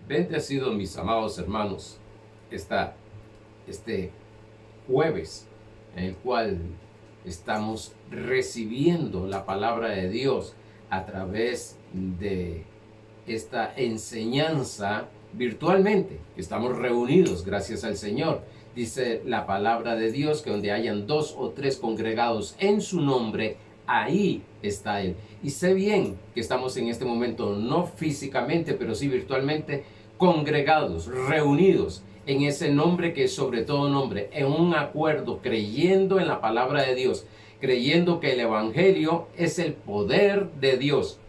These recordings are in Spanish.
Bendecidos mis amados hermanos, este jueves en el cual estamos recibiendo la palabra de Dios a través de esta enseñanza virtualmente. Estamos reunidos, gracias al Señor. Dice la palabra de Dios que donde hayan 2 o 3 congregados en su nombre, ahí está Él. Y sé bien que estamos en este momento, no físicamente, pero sí virtualmente, congregados, reunidos en ese nombre que es sobre todo nombre, en un acuerdo, creyendo en la palabra de Dios, creyendo que el Evangelio es el poder de Dios,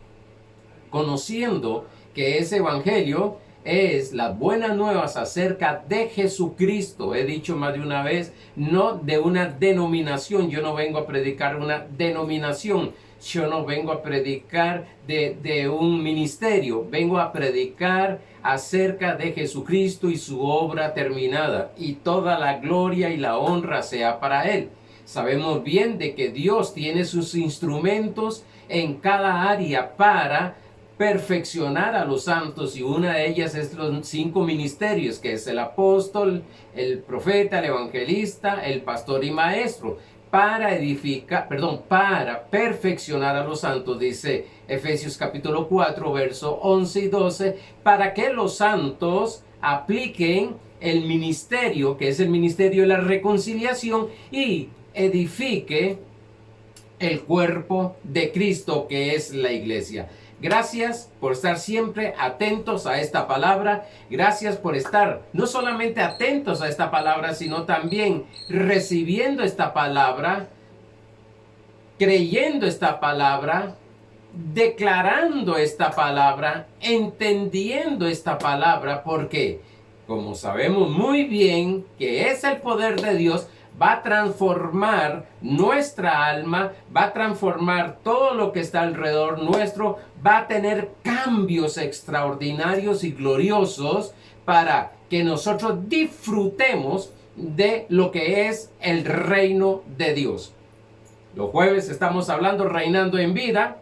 conociendo que ese Evangelio es las buenas nuevas acerca de Jesucristo. He dicho más de una vez, no de una denominación. Yo no vengo a predicar una denominación. Yo no vengo a predicar de un ministerio. Vengo a predicar acerca de Jesucristo y su obra terminada. Y toda la gloria y la honra sea para Él. Sabemos bien de que Dios tiene sus instrumentos en cada área para perfeccionar a los santos, y una de ellas es los 5 ministerios, que es el apóstol, el profeta, el evangelista, el pastor y maestro, para para perfeccionar a los santos, dice Efesios capítulo 4, verso 11 y 12, para que los santos apliquen el ministerio, que es el ministerio de la reconciliación, y edifique el cuerpo de Cristo, que es la iglesia. Gracias por estar siempre atentos a esta palabra. Gracias por estar no solamente atentos a esta palabra, sino también recibiendo esta palabra, creyendo esta palabra, declarando esta palabra, entendiendo esta palabra, porque como sabemos muy bien que es el poder de Dios, va a transformar nuestra alma, va a transformar todo lo que está alrededor nuestro, va a tener cambios extraordinarios y gloriosos para que nosotros disfrutemos de lo que es el reino de Dios. Los jueves estamos hablando reinando en vida,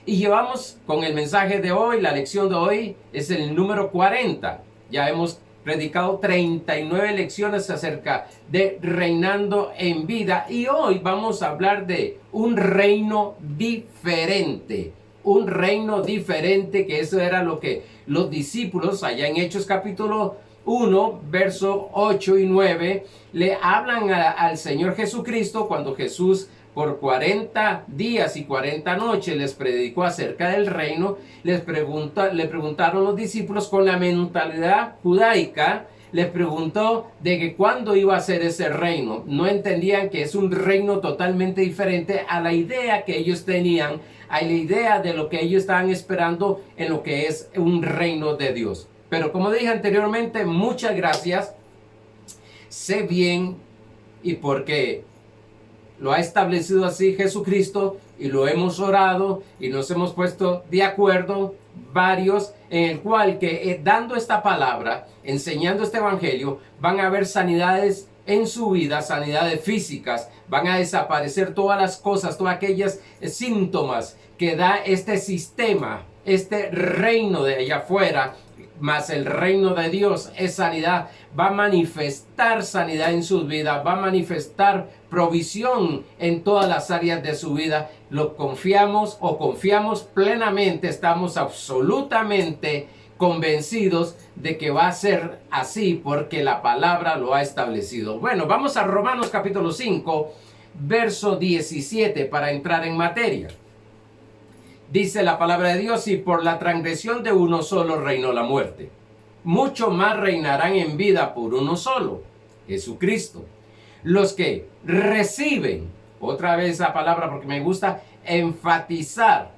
y llevamos con el mensaje de hoy, la lección de hoy es el número 40. Ya hemos predicado 39 lecciones acerca de reinando en vida, y hoy vamos a hablar de un reino diferente. Un reino diferente, que eso era lo que los discípulos allá en Hechos capítulo 1, verso 8 y 9, le hablan al Señor Jesucristo cuando Jesús por 40 días y 40 noches les predicó acerca del reino. Le preguntaron los discípulos con la mentalidad judaica, les preguntó de que cuándo iba a ser ese reino. No entendían que es un reino totalmente diferente a la idea que ellos tenían, a la idea de lo que ellos estaban esperando en lo que es un reino de Dios. Pero como dije anteriormente, muchas gracias. Sé bien, y porque lo ha establecido así Jesucristo, y lo hemos orado y nos hemos puesto de acuerdo varios, en el cual que dando esta palabra, enseñando este evangelio, van a haber sanidades en su vida, sanidades físicas, van a desaparecer todas las cosas, todas aquellas síntomas que da este sistema, este reino de allá afuera, más el reino de Dios es sanidad. Va a manifestar sanidad en sus vidas, va a manifestar provisión en todas las áreas de su vida. Lo confiamos plenamente, estamos absolutamente convencidos de que va a ser así, porque la palabra lo ha establecido. Bueno, vamos a Romanos capítulo 5, verso 17 para entrar en materia. Dice la palabra de Dios: y por la transgresión de uno solo reinó la muerte, mucho más reinarán en vida por uno solo, Jesucristo, los que reciben. Otra vez la palabra, porque me gusta enfatizar.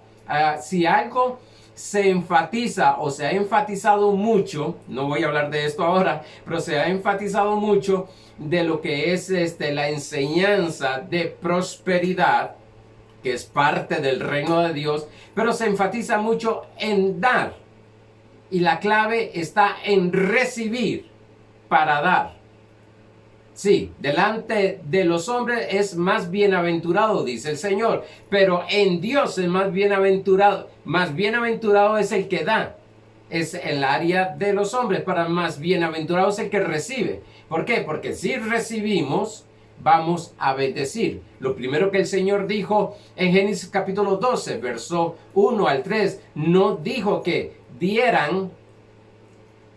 Si algo se enfatiza o se ha enfatizado mucho, no voy a hablar de esto ahora, pero se ha enfatizado mucho de lo que es la enseñanza de prosperidad, que es parte del reino de Dios, pero se enfatiza mucho en dar. Y la clave está en recibir para dar. Sí, delante de los hombres es más bienaventurado, dice el Señor, pero en Dios es más bienaventurado. Más bienaventurado es el que da. es el área de los hombres, para más bienaventurado es el que recibe. ¿Por qué? Porque si recibimos, vamos a bendecir. Lo primero que el Señor dijo en Génesis capítulo 12, verso 1 al 3, no dijo que dieran,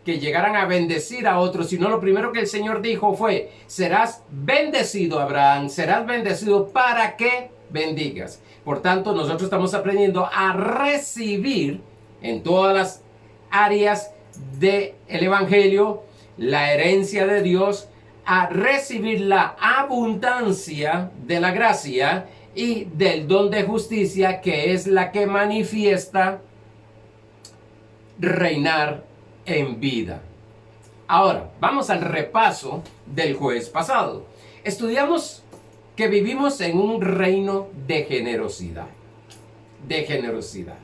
que llegaran a bendecir a otros, sino lo primero que el Señor dijo fue: serás bendecido, Abraham, serás bendecido para que bendigas. Por tanto, nosotros estamos aprendiendo a recibir en todas las áreas del Evangelio la herencia de Dios, a recibir la abundancia de la gracia y del don de justicia, que es la que manifiesta reinar en vida. Ahora, vamos al repaso del jueves pasado. Estudiamos que vivimos en un reino de generosidad. De generosidad.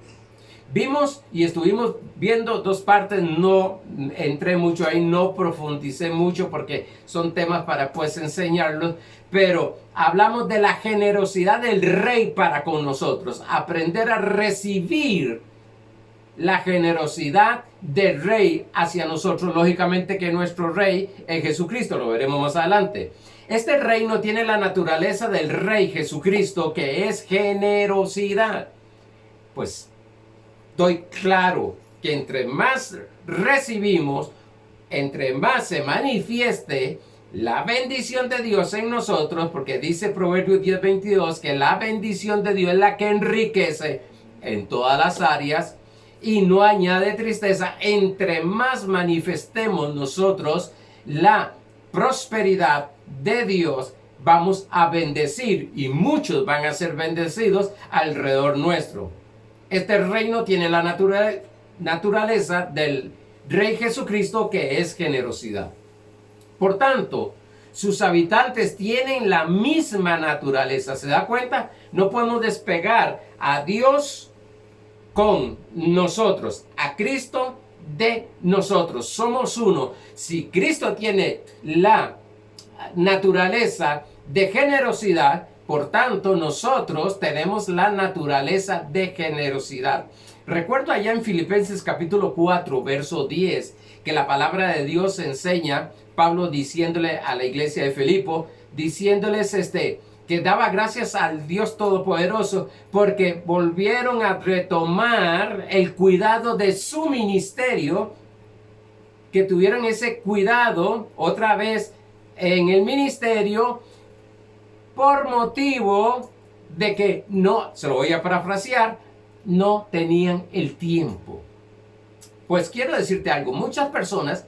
Vimos y estuvimos viendo dos partes, no entré mucho ahí, no profundicé mucho porque son temas para pues enseñarlos, pero hablamos de la generosidad del rey para con nosotros, aprender a recibir la generosidad del rey hacia nosotros. Lógicamente que nuestro rey es Jesucristo, lo veremos más adelante. Este reino tiene la naturaleza del rey Jesucristo, que es generosidad. Pues estoy claro que entre más recibimos, entre más se manifieste la bendición de Dios en nosotros, porque dice Proverbios 10:22 que la bendición de Dios es la que enriquece en todas las áreas y no añade tristeza. Entre más manifestemos nosotros la prosperidad de Dios, vamos a bendecir y muchos van a ser bendecidos alrededor nuestro. Este reino tiene la naturaleza del Rey Jesucristo, que es generosidad. Por tanto, sus habitantes tienen la misma naturaleza. ¿Se da cuenta? No podemos despegar a Dios con nosotros, a Cristo de nosotros. Somos uno. Si Cristo tiene la naturaleza de generosidad, por tanto, nosotros tenemos la naturaleza de generosidad. Recuerdo allá en Filipenses capítulo 4, verso 10, que la palabra de Dios enseña, Pablo diciéndole a la iglesia de Filipo, diciéndoles que daba gracias al Dios Todopoderoso porque volvieron a retomar el cuidado de su ministerio, que tuvieron ese cuidado otra vez en el ministerio, por motivo de que no, se lo voy a parafrasear, no tenían el tiempo. Pues quiero decirte algo, muchas personas,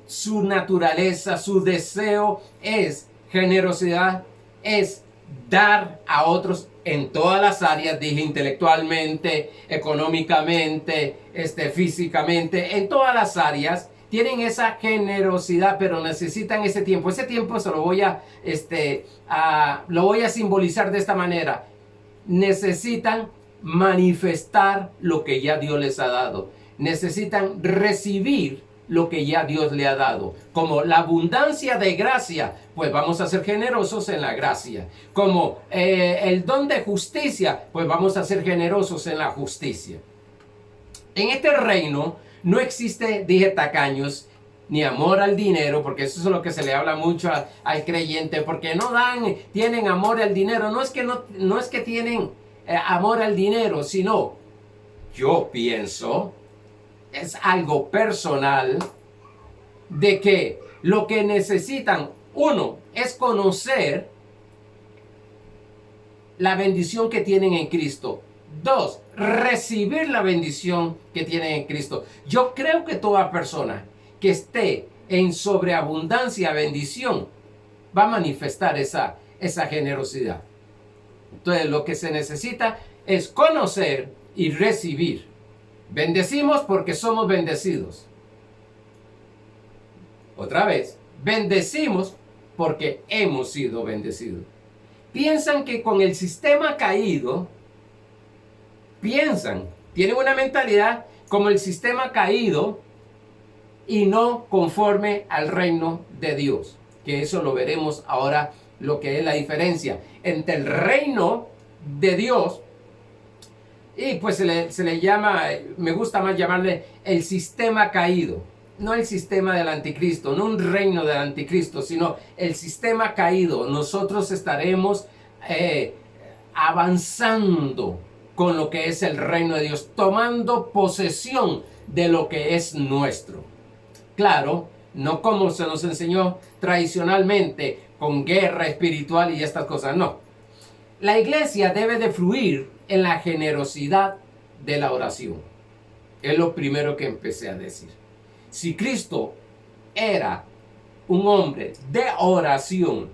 su naturaleza, su deseo es generosidad, es dar a otros en todas las áreas, dije intelectualmente, económicamente, físicamente, en todas las áreas. Tienen esa generosidad, pero necesitan ese tiempo. Ese tiempo se lo voy a simbolizar de esta manera. Necesitan manifestar lo que ya Dios les ha dado. Necesitan recibir lo que ya Dios le ha dado. Como la abundancia de gracia, pues vamos a ser generosos en la gracia. Como el don de justicia, pues vamos a ser generosos en la justicia. En este reino no existe, dije, tacaños, ni amor al dinero, porque eso es lo que se le habla mucho al creyente, porque no tienen amor al dinero. No es que tienen amor al dinero, sino, yo pienso, es algo personal, de que lo que necesitan, uno, es conocer la bendición que tienen en Cristo. Dos, recibir la bendición que tienen en Cristo. Yo creo que toda persona que esté en sobreabundancia, bendición, va a manifestar esa generosidad. Entonces, lo que se necesita es conocer y recibir. Bendecimos porque somos bendecidos. Otra vez, bendecimos porque hemos sido bendecidos. Piensan que con el sistema caído, tienen una mentalidad como el sistema caído y no conforme al reino de Dios. Que eso lo veremos ahora, lo que es la diferencia entre el reino de Dios Y pues se le llama, me gusta más llamarle el sistema caído. No el sistema del anticristo, no un reino del anticristo, sino el sistema caído. Nosotros estaremos avanzando con lo que es el reino de Dios, tomando posesión de lo que es nuestro. Claro, no como se nos enseñó tradicionalmente, con guerra espiritual y estas cosas, no. La iglesia debe de fluir en la generosidad de la oración. Es lo primero que empecé a decir. Si Cristo era un hombre de oración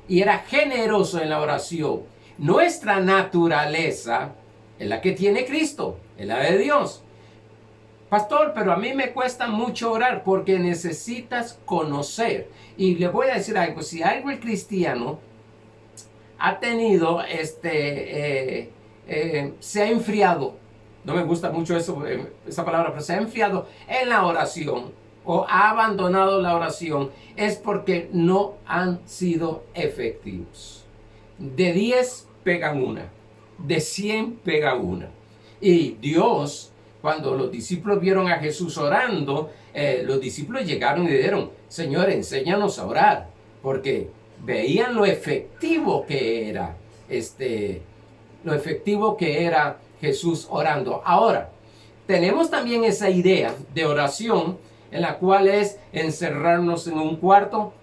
y era generoso en la oración, nuestra naturaleza es la que tiene Cristo, es la de Dios. Pastor, pero a mí me cuesta mucho orar porque necesitas conocer. Y le voy a decir algo, si algo el cristiano ha tenido, se ha enfriado, no me gusta mucho eso, esa palabra, pero se ha enfriado en la oración o ha abandonado la oración, es porque no han sido efectivos. De 10 pegan una, de 100 pegan una. Y Dios, cuando los discípulos vieron a Jesús orando, los discípulos llegaron y dijeron, Señor, enséñanos a orar, porque veían lo efectivo que era, Jesús orando. Ahora, tenemos también esa idea de oración en la cual es encerrarnos en un cuarto,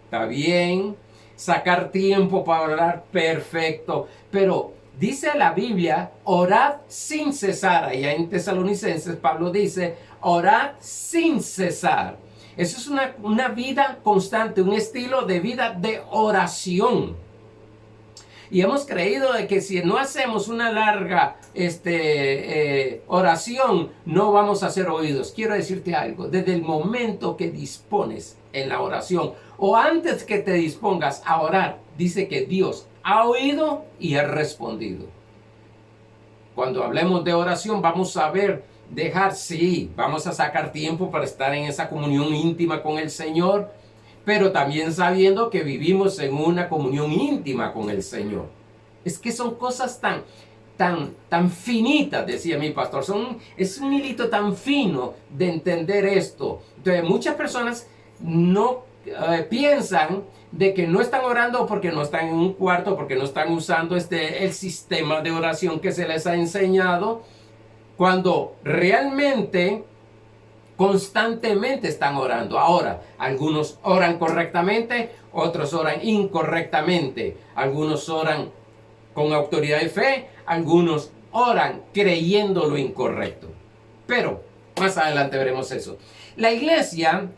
está bien, sacar tiempo para orar, perfecto, pero dice la Biblia, orad sin cesar. Allá en Tesalonicenses Pablo dice, orad sin cesar. Eso es una vida constante, un estilo de vida de oración. Y hemos creído de que si no hacemos una larga oración, no vamos a ser oídos. Quiero decirte algo, desde el momento que dispones en la oración, o antes que te dispongas a orar, dice que Dios ha oído y ha respondido. Cuando hablemos de oración, vamos a ver, vamos a sacar tiempo para estar en esa comunión íntima con el Señor, pero también sabiendo que vivimos en una comunión íntima con el Señor. Es que son cosas tan finitas, decía mi pastor, es un hilito tan fino de entender esto. Entonces, muchas personas no piensan de que no están orando porque no están en un cuarto, porque no están usando el sistema de oración que se les ha enseñado, cuando realmente constantemente están orando. Ahora, algunos oran correctamente, otros oran incorrectamente, algunos oran con autoridad de fe, algunos oran creyendo lo incorrecto. Pero más adelante veremos eso. La iglesia,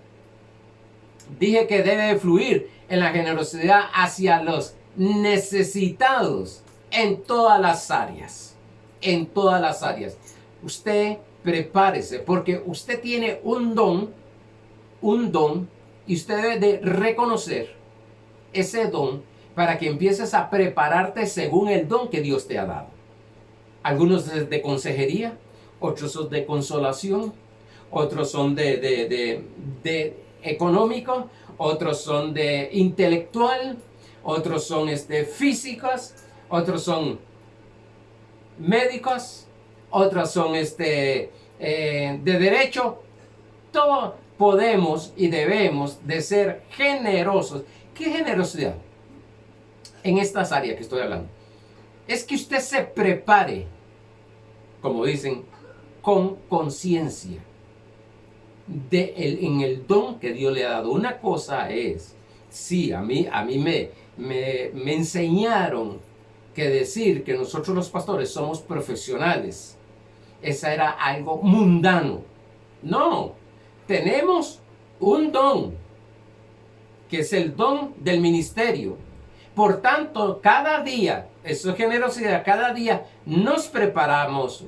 dije que debe fluir en la generosidad hacia los necesitados en todas las áreas. En todas las áreas. Usted prepárese porque usted tiene un don, y usted debe de reconocer ese don para que empieces a prepararte según el don que Dios te ha dado. Algunos de consejería, otros son de consolación, otros son de económico, otros son de intelectual, otros son físicos, otros son médicos, otros son de derecho. Todos podemos y debemos de ser generosos. ¿Qué generosidad? En estas áreas que estoy hablando, es que usted se prepare, como dicen, con conciencia en el don que Dios le ha dado. Una cosa es, sí, a mí me enseñaron que decir que nosotros los pastores somos profesionales, esa era algo mundano. No, tenemos un don, que es el don del ministerio. Por tanto, cada día, eso es generosidad, cada día nos preparamos,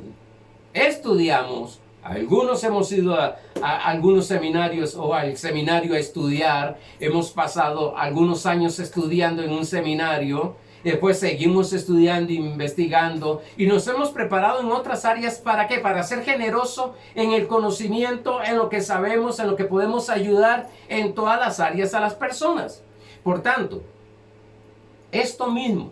estudiamos. Algunos hemos ido a algunos seminarios o al seminario a estudiar. Hemos pasado algunos años estudiando en un seminario. Después seguimos estudiando, investigando y nos hemos preparado en otras áreas. ¿Para qué? Para ser generoso en el conocimiento, en lo que sabemos, en lo que podemos ayudar en todas las áreas a las personas. Por tanto, esto mismo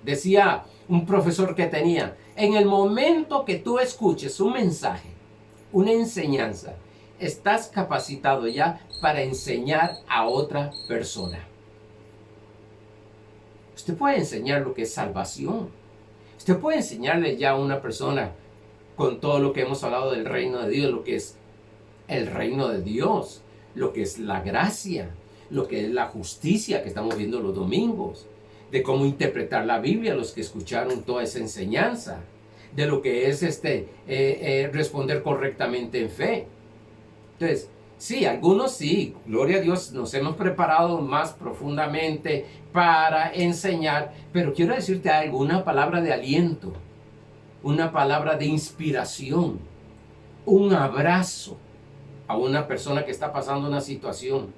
decía un profesor que tenía, En el momento que tú escuches un mensaje, una enseñanza, estás capacitado ya para enseñar a otra persona. Usted puede enseñar lo que es salvación. Usted puede enseñarle ya a una persona con todo lo que hemos hablado del reino de Dios, lo que es el reino de Dios, lo que es la gracia, lo que es la justicia que estamos viendo los domingos, de cómo interpretar la Biblia, los que escucharon toda esa enseñanza, de lo que es responder correctamente en fe. Entonces, sí, algunos sí, gloria a Dios, nos hemos preparado más profundamente para enseñar, pero quiero decirte algo, una palabra de aliento, una palabra de inspiración, un abrazo a una persona que está pasando una situación,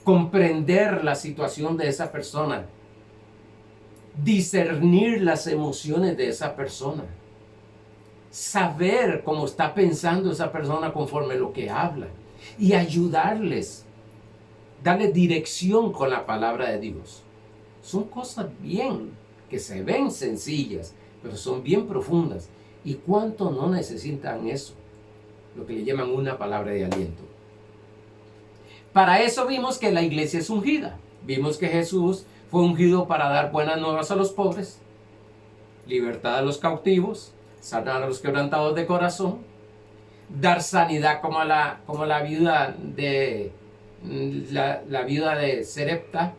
comprender la situación de esa persona, discernir las emociones de esa persona, saber cómo está pensando esa persona conforme lo que habla y ayudarles, darle dirección con la palabra de Dios. Son cosas bien, que se ven sencillas, pero son bien profundas. ¿Y cuánto no necesitan eso? Lo que le llaman una palabra de aliento. Para eso vimos que la iglesia es ungida. Vimos que Jesús fue ungido para dar buenas nuevas a los pobres, libertad a los cautivos, sanar a los quebrantados de corazón, dar sanidad como la viuda de la viuda de Serepta,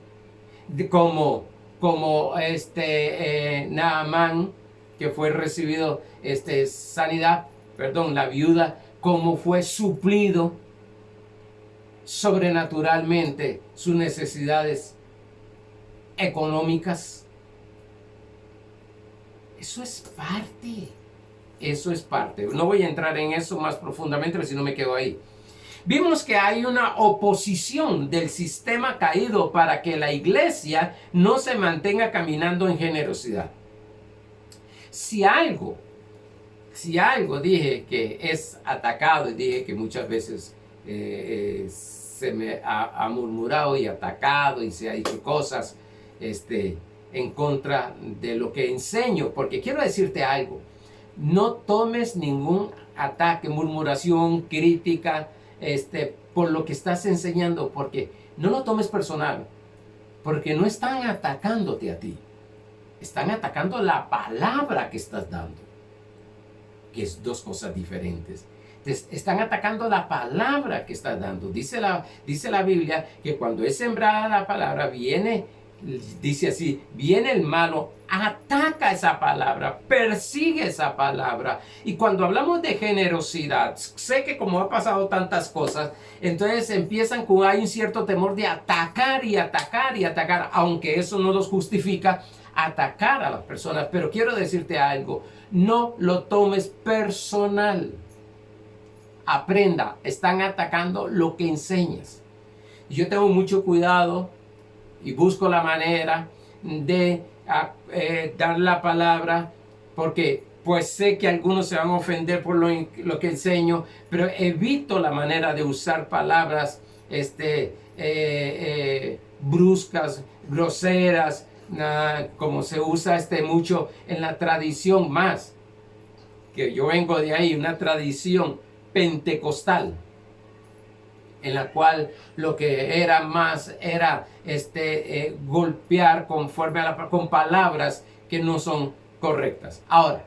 como Naamán, que fue recibido sanidad, la viuda, como fue suplido sobrenaturalmente sus necesidades económicas. Eso es parte. No voy a entrar en eso más profundamente, porque si no me quedo ahí. Vimos que hay una oposición del sistema caído para que la iglesia no se mantenga caminando en generosidad. Si algo dije que es atacado, y dije que muchas veces se me ha murmurado y atacado y se ha dicho cosas en contra de lo que enseño, porque quiero decirte algo, no tomes ningún ataque, murmuración, crítica, por lo que estás enseñando, porque no lo tomes personal, porque no están atacándote a ti, están atacando la palabra que estás dando, que es dos cosas diferentes. Entonces, están atacando la palabra que estás dando. Dice la Biblia que cuando es sembrada la palabra, viene el malo, ataca esa palabra, persigue esa palabra. Y cuando hablamos de generosidad, sé que como ha pasado tantas cosas, entonces hay un cierto temor de atacar y atacar y atacar, aunque eso no los justifica atacar a las personas. Pero quiero decirte algo, no lo tomes personal. Aprenda, están atacando lo que enseñas. Yo tengo mucho cuidado y busco la manera de dar la palabra, porque pues sé que algunos se van a ofender por lo que enseño, pero evito la manera de usar palabras bruscas, groseras, como se usa mucho en la tradición, más que yo vengo de ahí, una tradición pentecostal, en la cual lo que era más era golpear conforme con palabras que no son correctas. Ahora,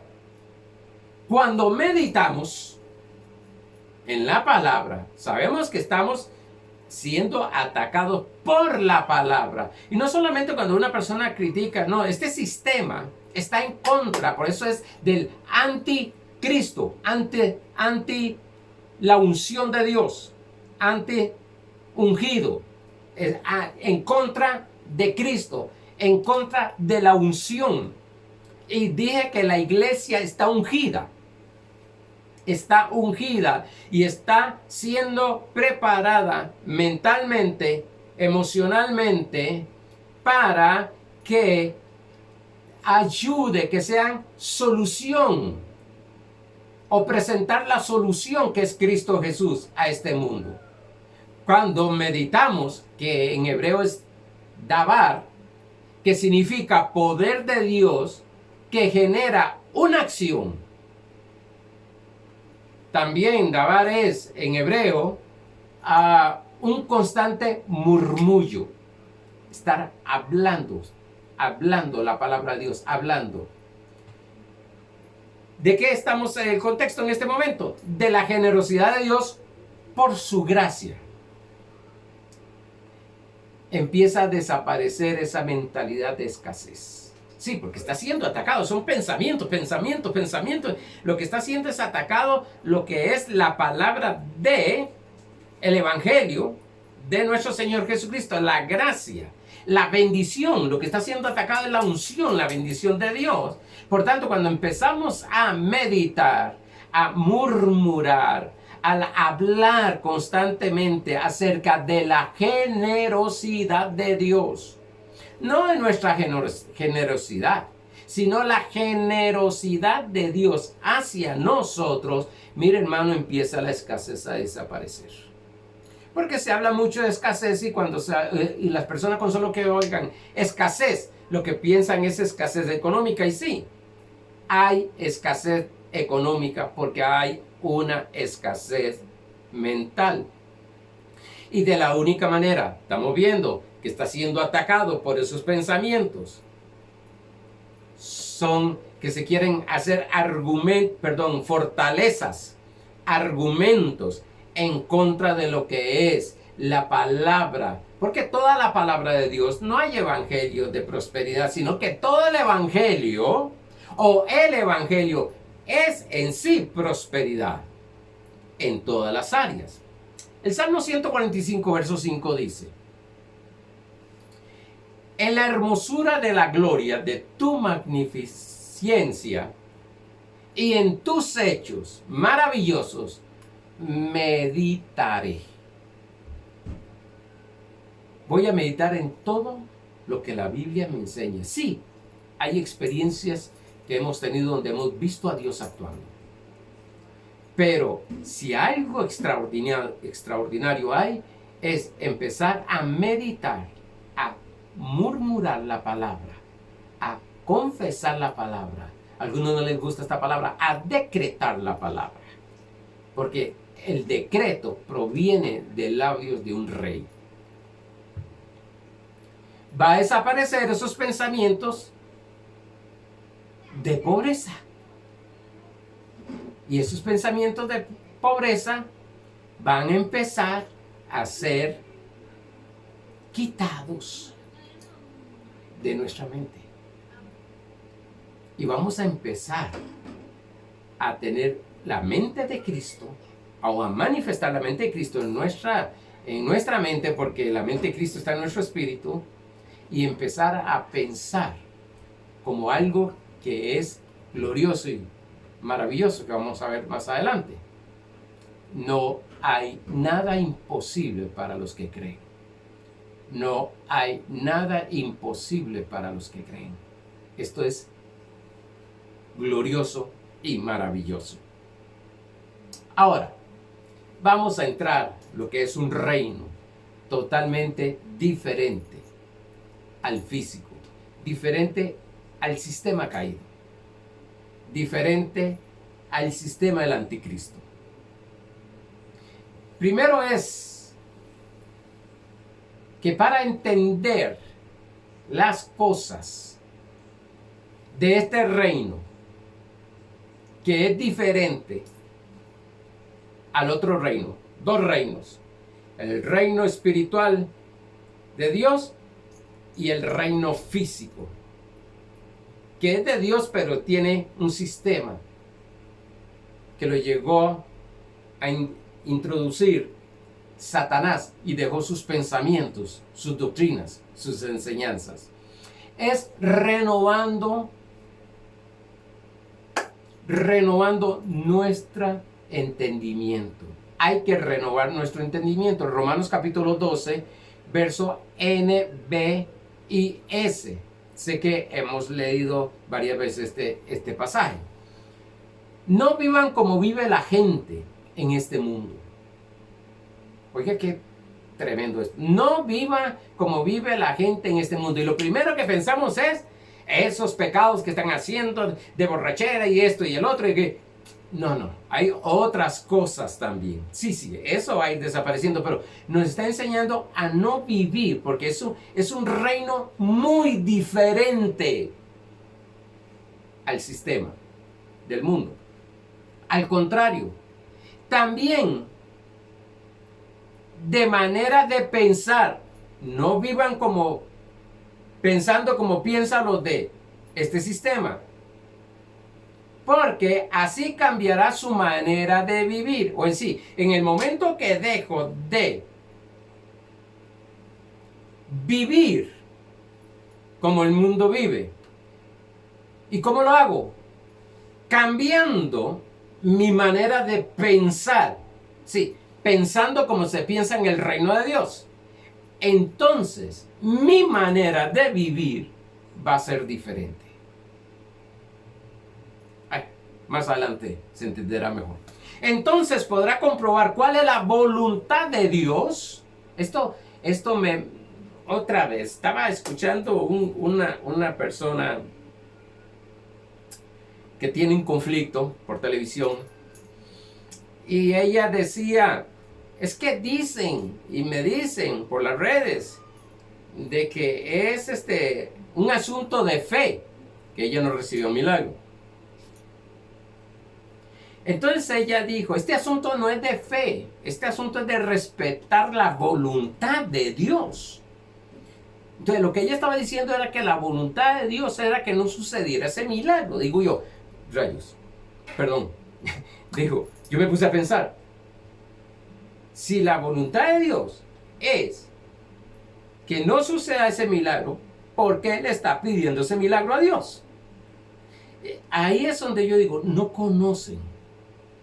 cuando meditamos en la palabra, sabemos que estamos siendo atacados por la palabra. Y no solamente cuando una persona critica, no, este sistema está en contra, por eso es del anticristo, anti la unción de Dios, ante ungido, en contra de Cristo, en contra de la unción. Y dije que la iglesia está ungida y está siendo preparada mentalmente, emocionalmente, para que ayude, que sean solución, o presentar la solución que es Cristo Jesús a este mundo. Cuando meditamos, que en hebreo es dabar, que significa poder de Dios, que genera una acción. También davar es en hebreo un constante murmullo. Estar hablando la palabra de Dios, hablando. ¿De qué estamos en el contexto en este momento? De la generosidad de Dios por su gracia. Empieza a desaparecer esa mentalidad de escasez. Sí, porque está siendo atacado, son pensamientos. Lo que está siendo es atacado lo que es la palabra de el Evangelio de nuestro Señor Jesucristo, la gracia, la bendición. Lo que está siendo atacado es la unción, la bendición de Dios. Por tanto, cuando empezamos a meditar, a murmurar, al hablar constantemente acerca de la generosidad de Dios, no de nuestra generosidad, sino la generosidad de Dios hacia nosotros, mire hermano, empieza la escasez a desaparecer. Porque se habla mucho de escasez y y las personas con solo que oigan escasez, lo que piensan es escasez económica. Y sí, hay escasez económica porque hay una escasez mental. Y de la única manera, estamos viendo que está siendo atacado por esos pensamientos, son que se quieren hacer fortalezas, argumentos en contra de lo que es la palabra. Porque toda la palabra de Dios, no hay evangelio de prosperidad, sino que todo el evangelio es en sí prosperidad en todas las áreas. El Salmo 145, verso 5 dice: en la hermosura de la gloria de tu magnificencia y en tus hechos maravillosos meditaré. Voy a meditar en todo lo que la Biblia me enseña. Sí, hay experiencias que hemos tenido donde hemos visto a Dios actuando. Pero si algo extraordinario hay, es empezar a meditar, a murmurar la palabra, a confesar la palabra. A algunos no les gusta esta palabra, a decretar la palabra. Porque el decreto proviene de labios de un rey. Va a desaparecer esos pensamientos de pobreza. Y esos pensamientos de pobreza van a empezar a ser quitados de nuestra mente. Y vamos a empezar a tener la mente de Cristo, o a manifestar la mente de Cristo en nuestra mente, porque la mente de Cristo está en nuestro espíritu, y empezar a pensar como algo que es glorioso y maravilloso, que vamos a ver más adelante. No hay nada imposible para los que creen. No hay nada imposible para los que creen. Esto es glorioso y maravilloso. Ahora, vamos a entrar lo que es un reino totalmente diferente al físico, diferente al sistema caído, diferente al sistema del anticristo. Primero es que para entender las cosas de este reino, que es diferente al otro reino, dos reinos, el reino espiritual de Dios y el reino físico, que es de Dios pero tiene un sistema que lo llegó a introducir Satanás y dejó sus pensamientos, sus doctrinas, sus enseñanzas. Es renovando nuestro entendimiento. Hay que renovar nuestro entendimiento. Romanos capítulo 12, verso N, B y S. Sé que hemos leído varias veces este pasaje. No vivan como vive la gente en este mundo. Oiga, qué tremendo esto. No viva como vive la gente en este mundo. Y lo primero que pensamos es esos pecados que están haciendo de borrachera y esto y el otro. Y que, no, hay otras cosas también. Sí, eso va a ir desapareciendo, pero nos está enseñando a no vivir, porque eso es un reino muy diferente al sistema del mundo. Al contrario, también de manera de pensar, no vivan como pensando como piensan los de este sistema, porque así cambiará su manera de vivir. O en sí, en el momento que dejo de vivir como el mundo vive, ¿y cómo lo hago? Cambiando mi manera de pensar. Sí, pensando como se piensa en el reino de Dios. Entonces, mi manera de vivir va a ser diferente. Más adelante se entenderá mejor. Entonces podrá comprobar cuál es la voluntad de Dios. Esto me... Otra vez, estaba escuchando una persona que tiene un conflicto por televisión. Y ella decía, es que dicen y me dicen por las redes de que es un asunto de fe que ella no recibió milagro. Entonces ella dijo, este asunto no es de fe, este asunto es de respetar la voluntad de Dios. Entonces lo que ella estaba diciendo era que la voluntad de Dios era que no sucediera ese milagro. Digo yo, rayos, perdón, digo, yo me puse a pensar, si la voluntad de Dios es que no suceda ese milagro, ¿por qué le está pidiendo ese milagro a Dios? Ahí es donde yo digo, no conocen.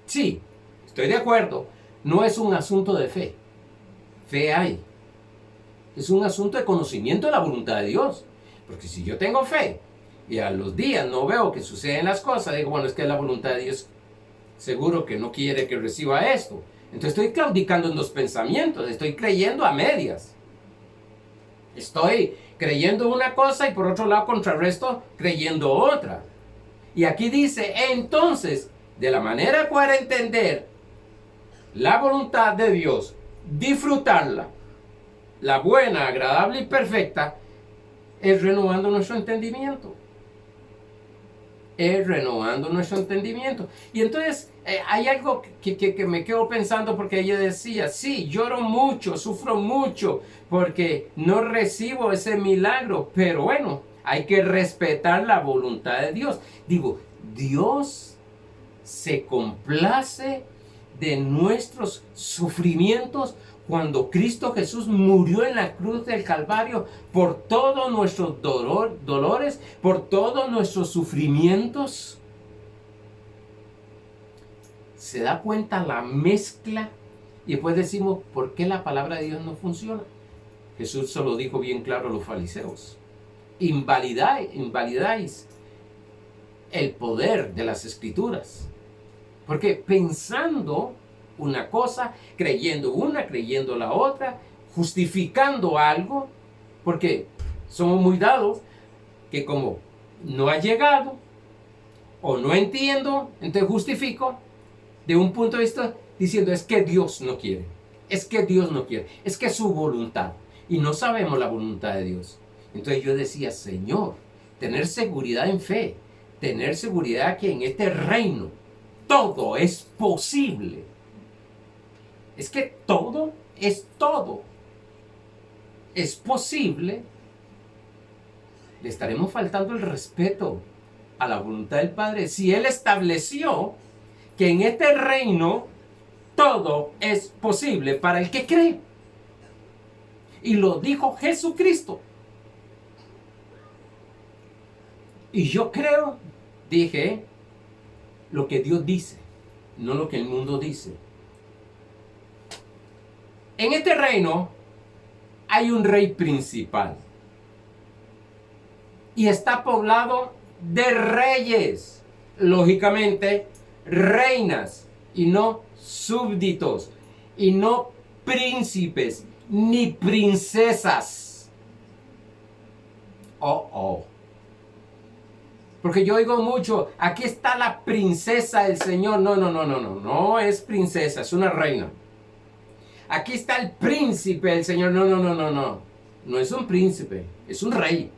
Sí, estoy de acuerdo, no es un asunto de fe. Fe hay. Es un asunto de conocimiento de la voluntad de Dios. Porque si yo tengo fe y a los días no veo que suceden las cosas, digo, bueno, es que la voluntad de Dios seguro que no quiere que reciba esto. Entonces estoy claudicando en los pensamientos, estoy creyendo a medias. Estoy creyendo una cosa y por otro lado contrarresto creyendo otra. Y aquí dice, entonces, de la manera para entender la voluntad de Dios, disfrutarla, la buena, agradable y perfecta, es renovando nuestro entendimiento. Es renovando nuestro entendimiento. Y entonces hay algo que me quedo pensando porque ella decía, sí, lloro mucho, sufro mucho porque no recibo ese milagro, pero bueno, hay que respetar la voluntad de Dios. Digo, Dios se complace de nuestros sufrimientos cuando Cristo Jesús murió en la cruz del Calvario por todos nuestros dolores, por todos nuestros sufrimientos. Se da cuenta la mezcla y después decimos, ¿por qué la palabra de Dios no funciona? Jesús se lo dijo bien claro a los fariseos. Invalidáis el poder de las escrituras. Porque pensando una cosa, creyendo la otra, justificando algo, porque somos muy dados que como no ha llegado o no entiendo, entonces justifico de un punto de vista diciendo es que Dios no quiere, es que Dios no quiere, es que es su voluntad y no sabemos la voluntad de Dios. Entonces yo decía, Señor, tener seguridad en fe, tener seguridad que en este reino todo es posible. Es que todo es posible. Le estaremos faltando el respeto a la voluntad del Padre si Él estableció que en este reino todo es posible para el que cree. Y lo dijo Jesucristo. Y yo creo, dije, lo que Dios dice, no lo que el mundo dice. En este reino hay un rey principal y está poblado de reyes, lógicamente reinas y no súbditos y no príncipes ni princesas. Porque yo oigo mucho, aquí está la princesa del Señor. No, no, no, no, no, no es princesa, es una reina. Aquí está el príncipe del Señor. No, no, no, no, no. No es un príncipe, es un rey.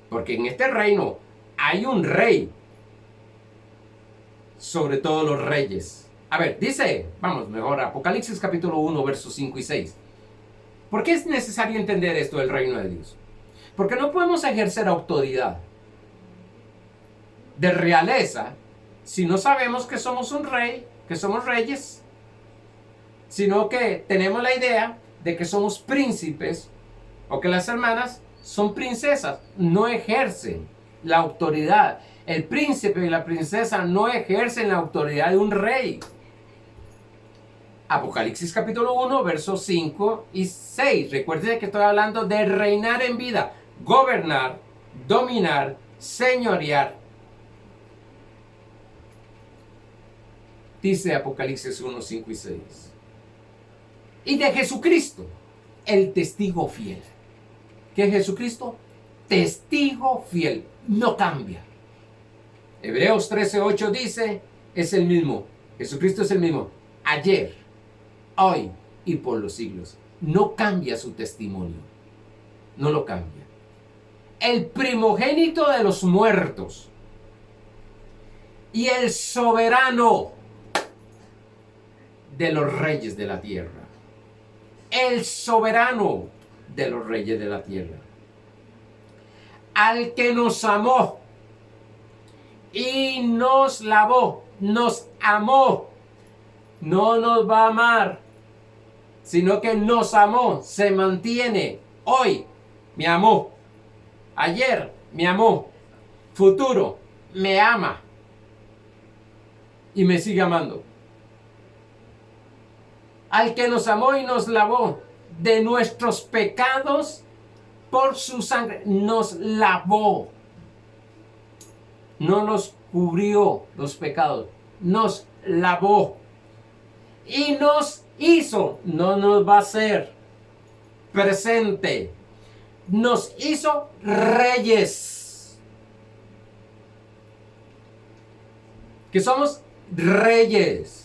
Porque en este reino hay un rey sobre todos los reyes. A ver, dice, vamos, mejor, Apocalipsis capítulo 1, versos 5 y 6. ¿Por qué es necesario entender esto del reino de Dios? Porque no podemos ejercer autoridad de realeza si no sabemos que somos un rey, que somos reyes, sino que tenemos la idea de que somos príncipes o que las hermanas son princesas. No ejercen la autoridad. El príncipe y la princesa no ejercen la autoridad de un rey. Apocalipsis capítulo 1, versos 5 y 6. Recuerden que estoy hablando de reinar en vida, gobernar, dominar, señorear. Dice Apocalipsis 1, 5 y 6. Y de Jesucristo, el testigo fiel. ¿Qué es Jesucristo? Testigo fiel, no cambia. Hebreos 13, 8 dice, es el mismo. Jesucristo es el mismo. Ayer, hoy y por los siglos. No cambia su testimonio. No lo cambia. El primogénito de los muertos y el soberano de los reyes de la tierra. El soberano de los reyes de la tierra. Al que nos amó y nos lavó, nos amó. No nos va a amar, sino que nos amó, se mantiene. Hoy me amó, ayer me amó, futuro me ama y me sigue amando. Al que nos amó y nos lavó de nuestros pecados por su sangre, nos lavó. No nos cubrió los pecados, nos lavó. Y nos hizo, no nos va a hacer presente, nos hizo reyes. Que somos reyes.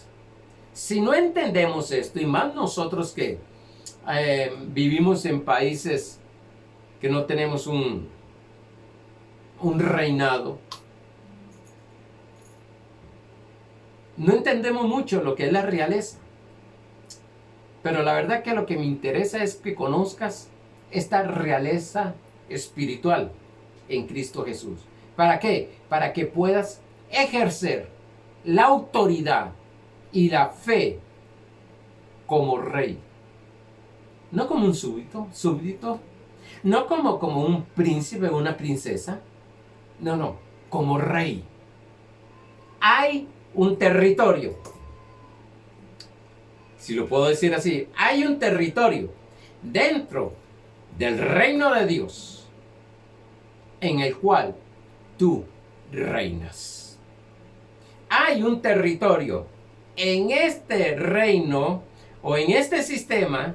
Si no entendemos esto, y más nosotros que vivimos en países que no tenemos un reinado, no entendemos mucho lo que es la realeza. Pero la verdad que lo que me interesa es que conozcas esta realeza espiritual en Cristo Jesús. ¿Para qué? Para que puedas ejercer la autoridad y la fe como rey. No como un súbdito. No como un príncipe o una princesa. No, como rey. Hay un territorio. Si lo puedo decir así, hay un territorio dentro del reino de Dios en el cual tú reinas. Hay un territorio en este reino o en este sistema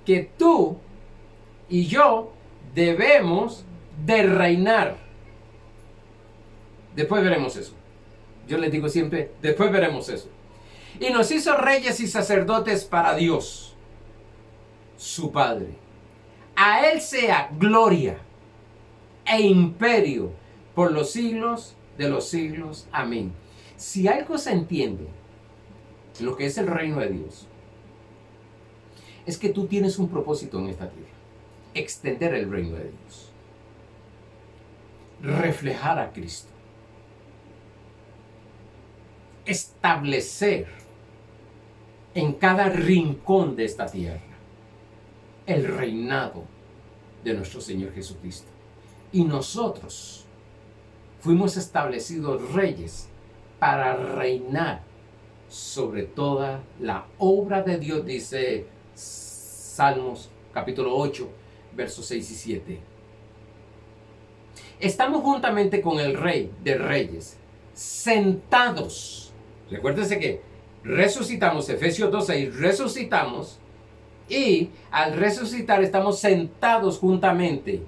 que tú y yo debemos de reinar. Después veremos eso. Yo les digo siempre, después veremos eso. Y nos hizo reyes y sacerdotes para Dios, su Padre. A Él sea gloria e imperio por los siglos de los siglos. Amén. Si algo se entiende, lo que es el reino de Dios, es que tú tienes un propósito en esta tierra. Extender el reino de Dios. Reflejar a Cristo. Establecer en cada rincón de esta tierra el reinado de nuestro Señor Jesucristo. Y nosotros fuimos establecidos reyes para reinar sobre toda la obra de Dios, dice Salmos capítulo 8, versos 6 y 7. Estamos juntamente con el Rey de Reyes, sentados. Recuérdense que resucitamos, Efesios 2:6, resucitamos y al resucitar estamos sentados juntamente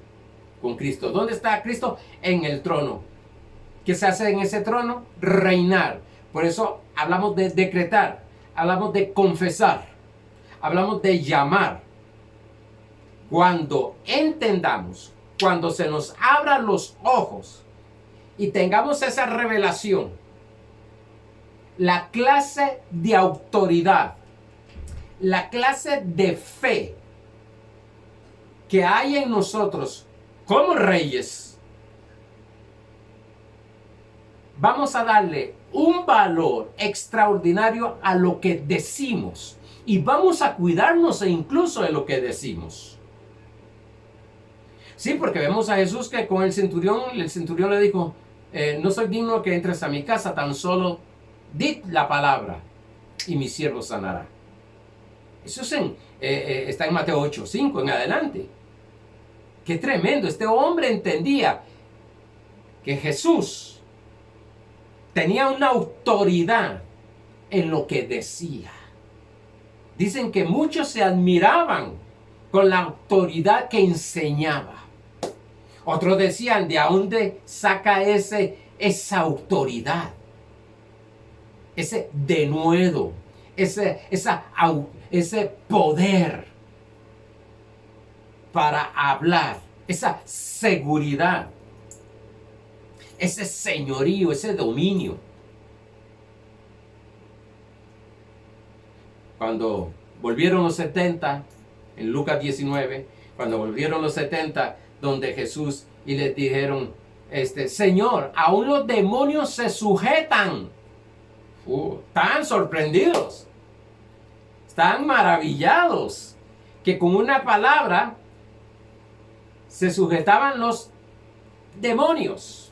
con Cristo. ¿Dónde está Cristo? En el trono. ¿Qué se hace en ese trono? Reinar. Por eso hablamos de decretar, hablamos de confesar, hablamos de llamar. Cuando entendamos, cuando se nos abran los ojos y tengamos esa revelación, la clase de autoridad, la clase de fe que hay en nosotros como reyes, vamos a darle un valor extraordinario a lo que decimos y vamos a cuidarnos incluso de lo que decimos. Sí, porque vemos a Jesús que con el centurión le dijo, no soy digno que entres a mi casa, tan solo di la palabra y mi siervo sanará. Eso está en Mateo 8:5 en adelante. Qué tremendo, este hombre entendía que Jesús tenía una autoridad en lo que decía. Dicen que muchos se admiraban con la autoridad que enseñaba. Otros decían, ¿de dónde saca esa autoridad? Ese denuedo, ese poder para hablar, esa seguridad, ese señorío, ese dominio. Cuando volvieron los 70, en Lucas 19, cuando volvieron los 70, donde Jesús y les dijeron, Señor, aún los demonios se sujetan. Están sorprendidos, están maravillados, que con una palabra se sujetaban los demonios.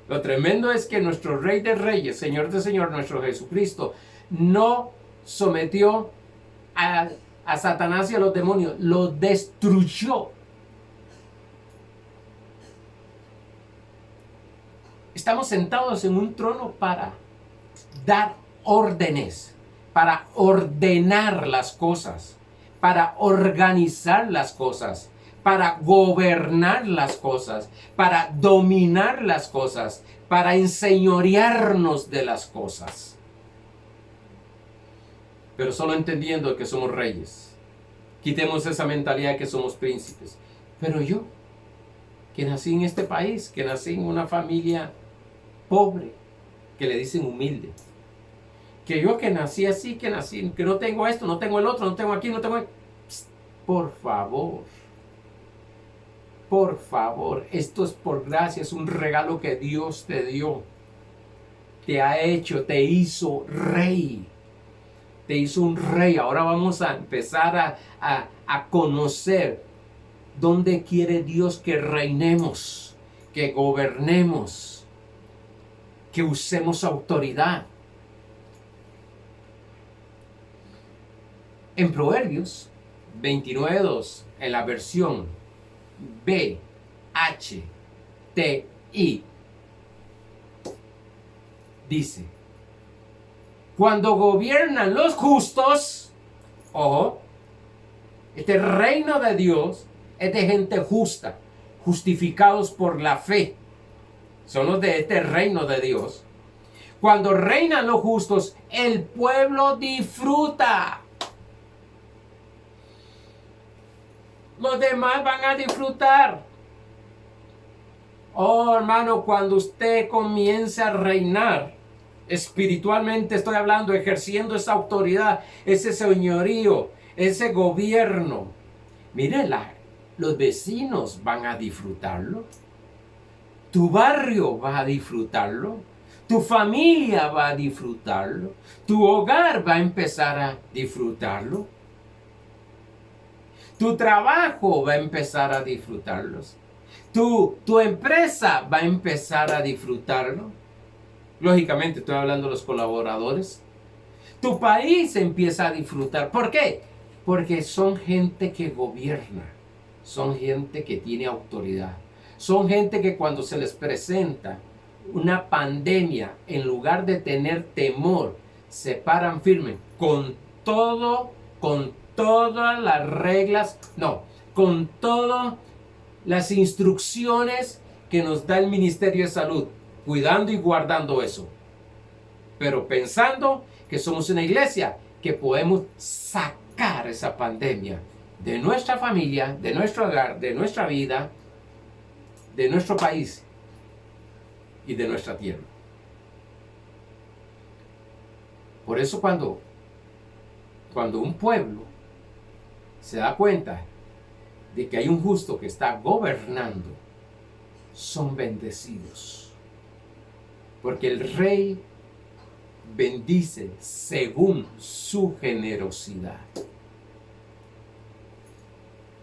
Lo tremendo es que nuestro Rey de Reyes, Señor de Señor, nuestro Jesucristo, no sometió a Satanás y a los demonios, los destruyó. Estamos sentados en un trono para dar órdenes, para ordenar las cosas, para organizar las cosas, para gobernar las cosas, para dominar las cosas, para enseñorearnos de las cosas. Pero solo entendiendo que somos reyes. Quitemos esa mentalidad que somos príncipes. Pero yo, que nací en este país, que nací en una familia pobre, que le dicen humilde, que yo que nací así, que no tengo esto, no tengo el otro, no tengo aquí, no tengo... Por favor, esto es por gracia, es un regalo que Dios te dio, te ha hecho, te hizo rey, te hizo un rey. Ahora vamos a empezar a conocer dónde quiere Dios que reinemos, que gobernemos, que usemos autoridad. En Proverbios 29:2, en la versión BHTI, dice, cuando gobiernan los justos, ojo, este reino de Dios es de gente justa, justificados por la fe. Son los de este reino de Dios. Cuando reinan los justos, el pueblo disfruta. Los demás van a disfrutar. Oh, hermano, cuando usted comience a reinar, espiritualmente estoy hablando, ejerciendo esa autoridad, ese señorío, ese gobierno. Mire, los vecinos van a disfrutarlo. Tu barrio va a disfrutarlo. Tu familia va a disfrutarlo. Tu hogar va a empezar a disfrutarlo. Tu trabajo va a empezar a disfrutarlos. Tu empresa va a empezar a disfrutarlo. Lógicamente estoy hablando de los colaboradores. Tu país empieza a disfrutar. ¿Por qué? Porque son gente que gobierna. Son gente que tiene autoridad. Son gente que cuando se les presenta una pandemia, en lugar de tener temor, se paran firmes con todas las reglas, con todas las instrucciones que nos da el Ministerio de Salud. cuidando y guardando eso, pero pensando que somos una iglesia que podemos sacar esa pandemia de nuestra familia, de nuestro hogar, de nuestra vida, de nuestro país y de nuestra tierra. Por eso cuando un pueblo se da cuenta de que hay un justo que está gobernando, son bendecidos. Porque el rey bendice según su generosidad.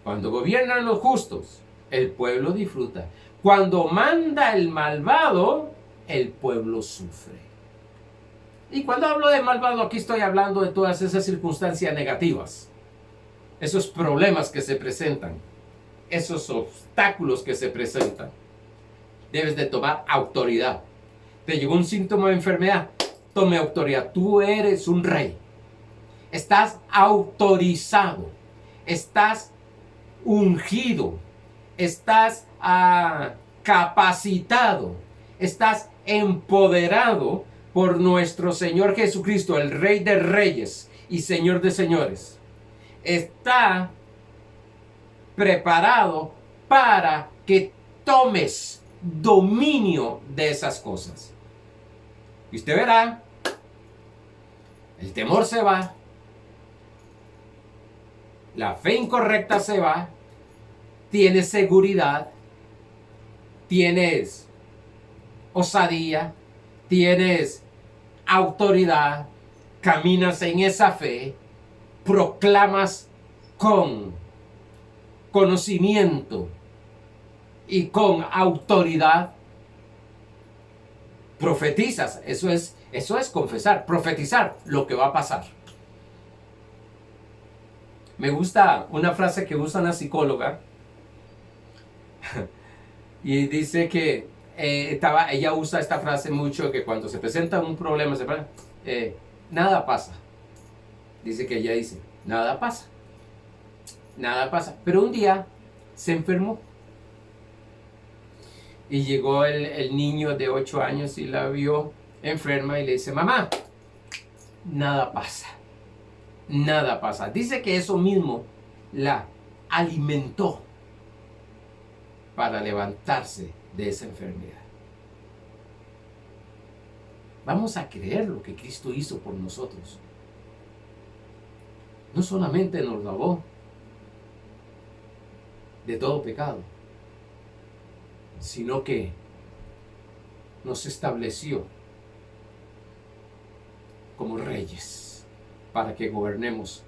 Cuando gobiernan los justos, el pueblo disfruta. Cuando manda el malvado, el pueblo sufre. Y cuando hablo de malvado, aquí estoy hablando de todas esas circunstancias negativas, esos problemas que se presentan, esos obstáculos que se presentan. Debes de tomar autoridad. Te llegó un síntoma de enfermedad, tome autoridad. Tú eres un rey. Estás autorizado. Estás ungido. Estás capacitado. Estás empoderado por nuestro Señor Jesucristo, el Rey de Reyes y Señor de Señores. Está preparado para que tomes dominio de esas cosas. Y usted verá, el temor se va, la fe incorrecta se va, tienes seguridad, tienes osadía, tienes autoridad, caminas en esa fe, proclamas con conocimiento y con autoridad, profetizas. Eso es confesar, profetizar lo que va a pasar. Me gusta una frase que usa una psicóloga y dice que ella usa esta frase mucho, que cuando se presenta un problema, nada pasa. Dice que ella dice, nada pasa. Nada pasa. Pero un día se enfermó. Y llegó el niño de 8 años y la vio enferma y le dice, mamá, nada pasa. Nada pasa. Dice que eso mismo la alimentó para levantarse de esa enfermedad. Vamos a creer lo que Cristo hizo por nosotros. No solamente nos lavó de todo pecado, sino que nos estableció como reyes para que gobernemos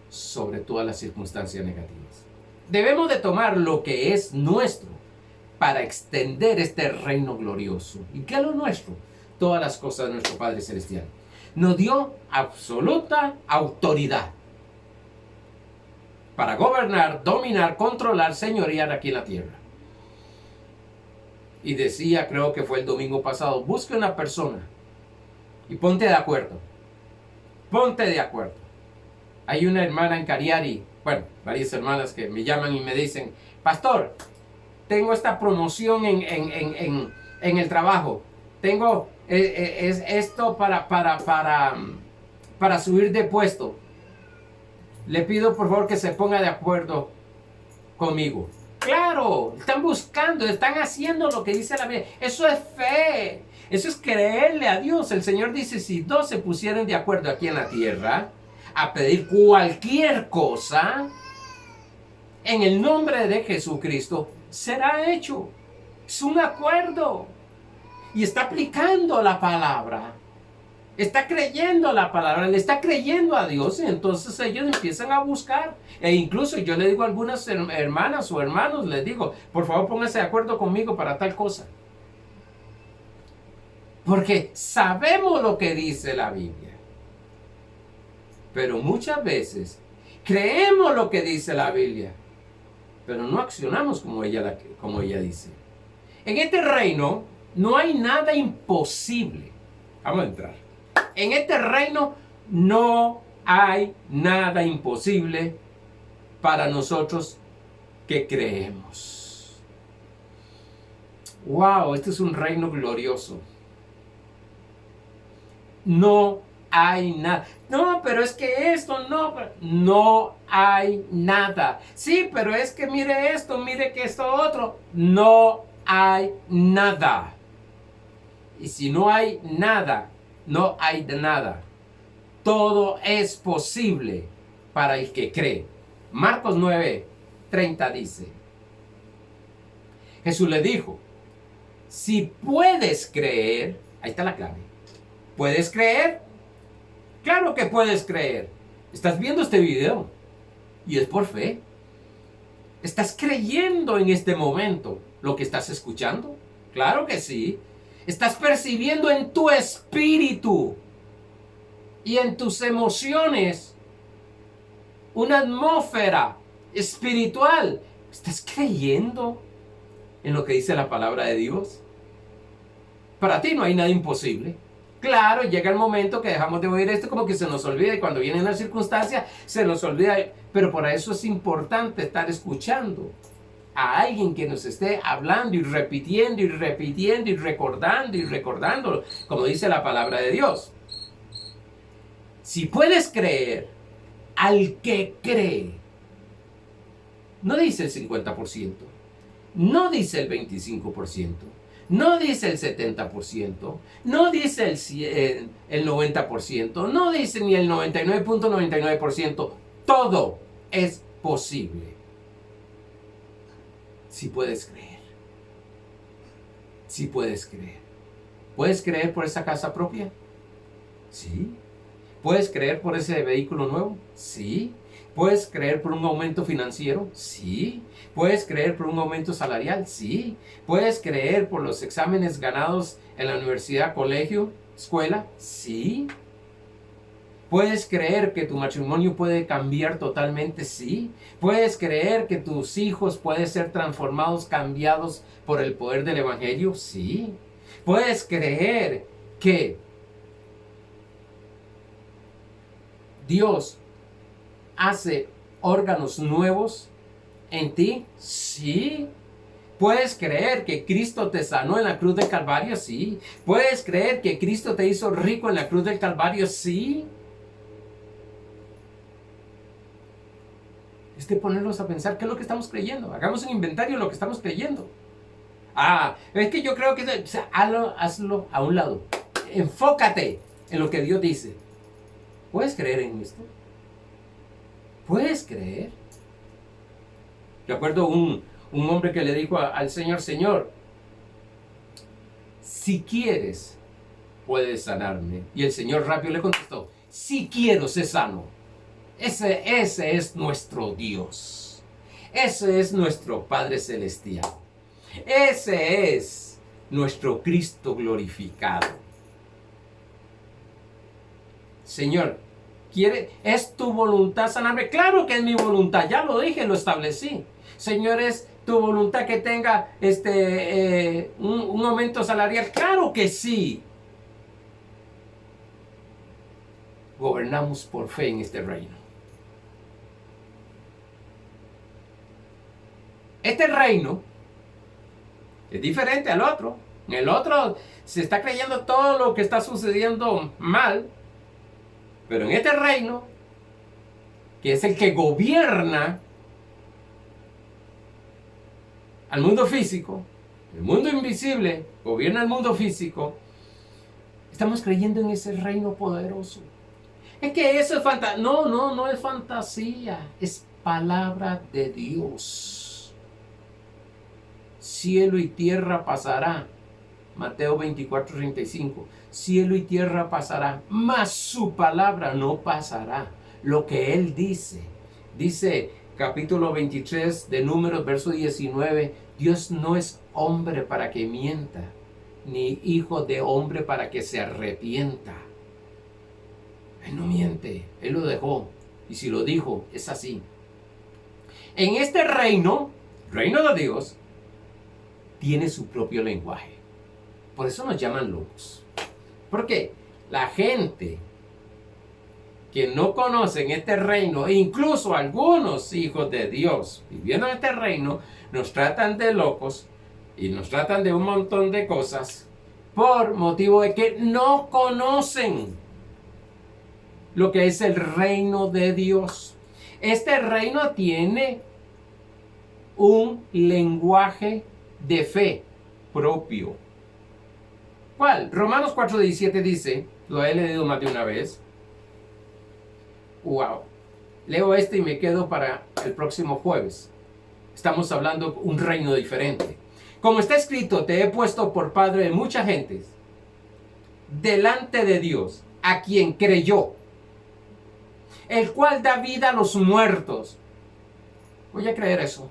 sobre todas las circunstancias negativas. Debemos de tomar lo que es nuestro para extender este reino glorioso. ¿Y qué es lo nuestro? Todas las cosas de nuestro Padre Celestial. Nos dio absoluta autoridad para gobernar, dominar, controlar, señorear aquí en la tierra. Y decía, creo que fue el domingo pasado, busque una persona y ponte de acuerdo. Ponte de acuerdo. Hay una hermana en Cariari, bueno, varias hermanas que me llaman y me dicen, pastor, tengo esta promoción en el trabajo. Tengo esto para subir de puesto. Le pido por favor que se ponga de acuerdo conmigo. Claro, están buscando, están haciendo lo que dice la Biblia. Eso es fe. Eso es creerle a Dios. El Señor dice, si dos se pusieran de acuerdo aquí en la tierra a pedir cualquier cosa, en el nombre de Jesucristo, será hecho. Es un acuerdo. Y está aplicando la palabra. Está creyendo la palabra, le está creyendo a Dios, y entonces ellos empiezan a buscar. E incluso yo le digo a algunas hermanas o hermanos, les digo, por favor pónganse de acuerdo conmigo para tal cosa. Porque sabemos lo que dice la Biblia. Pero muchas veces creemos lo que dice la Biblia, pero no accionamos como ella dice. En este reino no hay nada imposible. Vamos a entrar. En este reino no hay nada imposible para nosotros que creemos. wow, este es un reino glorioso. No hay nada. No, pero es que esto no hay nada. Sí, pero es que mire esto, mire que esto otro. No hay nada. Y si no hay nada, no hay de nada. Todo es posible para el que cree. Marcos 9:30 dice, Jesús le dijo, si puedes creer, ahí está la clave. ¿Puedes creer? Claro que puedes creer. Estás viendo este video y es por fe. ¿Estás creyendo en este momento lo que estás escuchando? Claro que sí. ¿Estás percibiendo en tu espíritu y en tus emociones una atmósfera espiritual? ¿Estás creyendo en lo que dice la palabra de Dios? Para ti no hay nada imposible. Claro, llega el momento que dejamos de oír esto, como que se nos olvida, y cuando viene una circunstancia se nos olvida, pero por eso es importante estar escuchando a alguien que nos esté hablando y repitiendo y repitiendo y recordando, como dice la palabra de Dios. Si puedes creer, al que cree, no dice el 50%, no dice el 25%, no dice el 70%, no dice el 90%, no dice ni el 99.99%. Todo es posible. Si puedes creer. Si puedes creer. ¿Puedes creer por esa casa propia? Sí. ¿Puedes creer por ese vehículo nuevo? Sí. ¿Puedes creer por un aumento financiero? Sí. ¿Puedes creer por un aumento salarial? Sí. ¿Puedes creer por los exámenes ganados en la universidad, colegio, escuela? Sí. ¿Puedes creer que tu matrimonio puede cambiar totalmente? Sí. ¿Puedes creer que tus hijos pueden ser transformados, cambiados por el poder del Evangelio? Sí. ¿Puedes creer que Dios hace órganos nuevos en ti? Sí. ¿Puedes creer que Cristo te sanó en la cruz del Calvario? Sí. ¿Puedes creer que Cristo te hizo rico en la cruz del Calvario? Sí. Es de ponernos a pensar qué es lo que estamos creyendo. Hagamos un inventario de lo que estamos creyendo. Es que yo creo que... O sea, hazlo a un lado. Enfócate en lo que Dios dice. ¿Puedes creer en esto? ¿Puedes creer? Recuerdo un hombre que le dijo al Señor, Señor, si quieres, puedes sanarme. Y el Señor rápido le contestó, si quiero, sé sano. Ese es nuestro Dios. Ese es nuestro Padre Celestial. Ese es nuestro Cristo glorificado. Señor, ¿es tu voluntad sanarme? Claro que es mi voluntad, ya lo dije, lo establecí. Señor, ¿es tu voluntad que tenga un aumento salarial? Claro que sí. Gobernamos por fe en este reino. Este reino es diferente al otro. En el otro se está creyendo todo lo que está sucediendo mal. Pero en este reino, que es el que gobierna al mundo físico, el mundo invisible gobierna el mundo físico, estamos creyendo en ese reino poderoso. Es que eso es fantasía. No es fantasía, es palabra de Dios. Cielo y tierra pasará. Mateo 24:35. Cielo y tierra pasará, mas su palabra no pasará. Lo que Él dice. Dice capítulo 23 de Números, verso 19. Dios no es hombre para que mienta, ni hijo de hombre para que se arrepienta. Él no miente, Él lo dejó. Y si lo dijo, es así. En este reino de Dios, tiene su propio lenguaje. Por eso nos llaman locos. Porque la gente que no conocen este reino, e incluso algunos hijos de Dios viviendo en este reino, nos tratan de locos y nos tratan de un montón de cosas por motivo de que no conocen lo que es el reino de Dios. Este reino tiene un lenguaje de fe propio. ¿Cuál? Romanos 4:17 dice, lo he leído más de una vez. Wow. Leo este y me quedo para el próximo jueves. Estamos hablando de un reino diferente. Como está escrito, te he puesto por padre de muchas gentes, delante de Dios, a quien creyó, el cual da vida a los muertos. Voy a creer eso.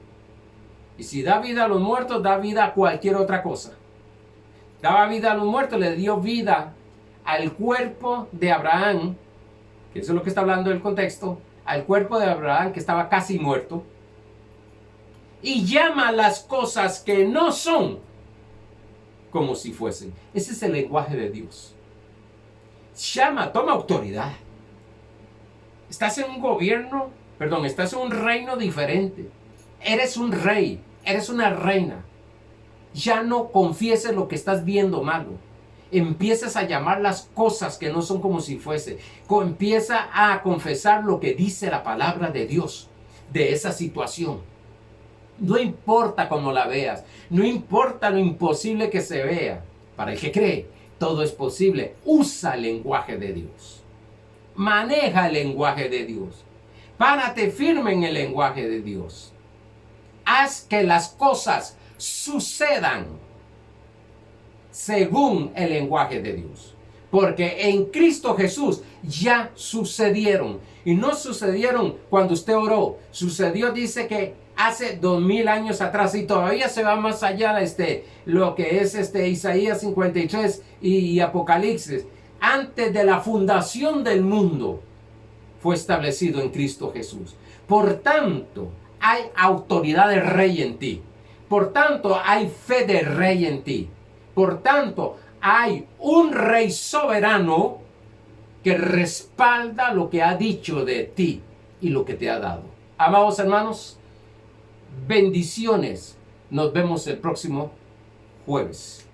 Y si da vida a los muertos, da vida a cualquier otra cosa. Daba vida a los muertos, le dio vida al cuerpo de Abraham, que eso es lo que está hablando el contexto, al cuerpo de Abraham que estaba casi muerto, y llama las cosas que no son como si fuesen. Ese es el lenguaje de Dios. Llama, toma autoridad. Estás en un gobierno, estás en un reino diferente. Eres un rey, eres una reina. Ya no confieses lo que estás viendo malo. Empiezas a llamar las cosas que no son como si fuese. Empieza a confesar lo que dice la palabra de Dios de esa situación. No importa cómo la veas, no importa lo imposible que se vea. Para el que cree, todo es posible. Usa el lenguaje de Dios. Maneja el lenguaje de Dios. Párate firme en el lenguaje de Dios. Haz que las cosas sucedan según el lenguaje de Dios. Porque en Cristo Jesús ya sucedieron. Y no sucedieron cuando usted oró. Sucedió, dice que hace 2000 años atrás. Y todavía se va más allá lo que es Isaías 53 y Apocalipsis. Antes de la fundación del mundo fue establecido en Cristo Jesús. Por tanto, hay autoridad de rey en ti. Por tanto, hay fe de rey en ti. Por tanto, hay un rey soberano que respalda lo que ha dicho de ti y lo que te ha dado. Amados hermanos, bendiciones. Nos vemos el próximo jueves.